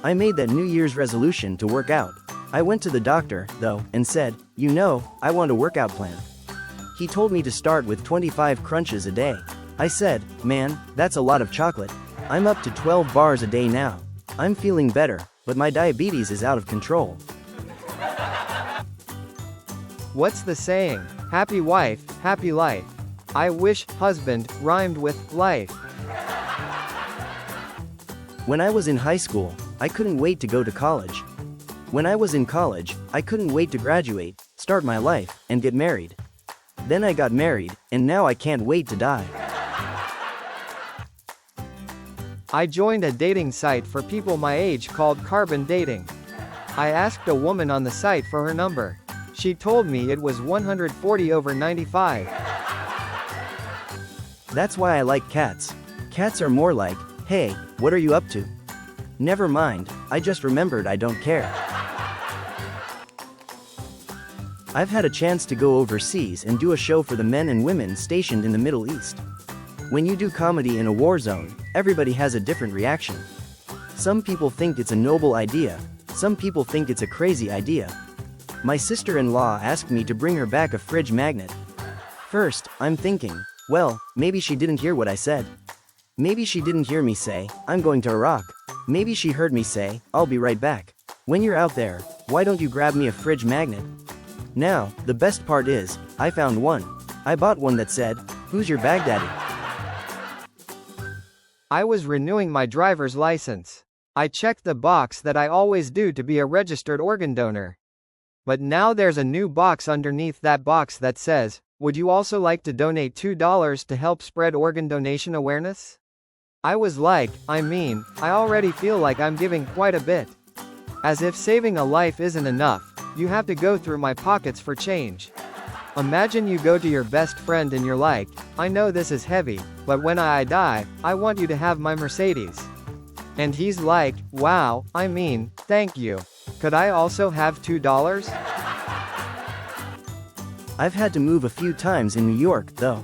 I made that New Year's resolution to work out. I went to the doctor, though, and said, I want a workout plan. He told me to start with 25 crunches a day. I said, man, that's a lot of chocolate. I'm up to 12 bars a day now. I'm feeling better, but my diabetes is out of control. What's the saying? Happy wife, happy life. I wish husband rhymed with life. When I was in high school, I couldn't wait to go to college. When I was in college, I couldn't wait to graduate, start my life, and get married. Then I got married, and now I can't wait to die. I joined a dating site for people my age called Carbon Dating. I asked a woman on the site for her number. She told me it was 140/95. That's why I like cats. Cats are more like, hey, what are you up to? Never mind, I just remembered I don't care. I've had a chance to go overseas and do a show for the men and women stationed in the Middle East. When you do comedy in a war zone, everybody has a different reaction. Some people think it's a noble idea, some people think it's a crazy idea. My sister-in-law asked me to bring her back a fridge magnet. First, I'm thinking, well, maybe she didn't hear what I said. Maybe she didn't hear me say, I'm going to Iraq. Maybe she heard me say, I'll be right back. When you're out there, why don't you grab me a fridge magnet? Now, the best part is, I found one. I bought one that said, who's your Baghdadi? I was renewing my driver's license. I checked the box that I always do to be a registered organ donor. But now there's a new box underneath that box that says, would you also like to donate $2 to help spread organ donation awareness? I was like, I already feel like I'm giving quite a bit. As if saving a life isn't enough, you have to go through my pockets for change. Imagine you go to your best friend and you're like, I know this is heavy, but when I die, I want you to have my Mercedes. And he's like, wow, thank you. Could I also have $2? I've had to move a few times in New York, though.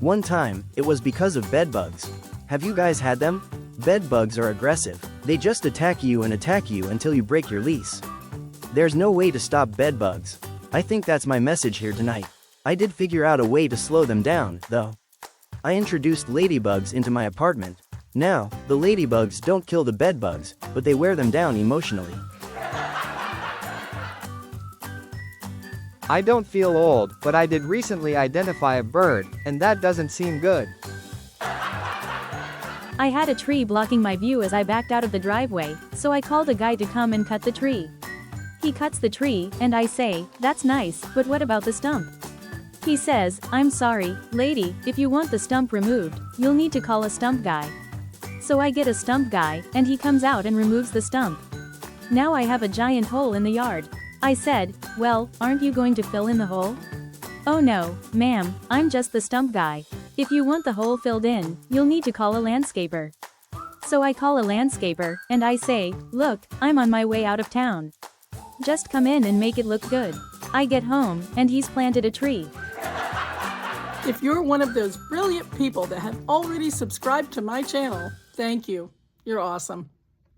One time, it was because of bedbugs. Have you guys had them? Bedbugs are aggressive. They just attack you until you break your lease. There's no way to stop bedbugs. I think that's my message here tonight. I did figure out a way to slow them down, though. I introduced ladybugs into my apartment. Now, the ladybugs don't kill the bedbugs, but they wear them down emotionally. I don't feel old, but I did recently identify a bird, and that doesn't seem good. I had a tree blocking my view as I backed out of the driveway, so I called a guy to come and cut the tree. He cuts the tree, and I say, that's nice, but what about the stump? He says, I'm sorry, lady, if you want the stump removed, you'll need to call a stump guy. So I get a stump guy, and he comes out and removes the stump. Now I have a giant hole in the yard. I said, well, aren't you going to fill in the hole? Oh no, ma'am, I'm just the stump guy. If you want the hole filled in, you'll need to call a landscaper. So I call a landscaper, and I say, look, I'm on my way out of town. Just come in and make it look good. I get home, and he's planted a tree. If you're one of those brilliant people that have already subscribed to my channel, thank you. You're awesome.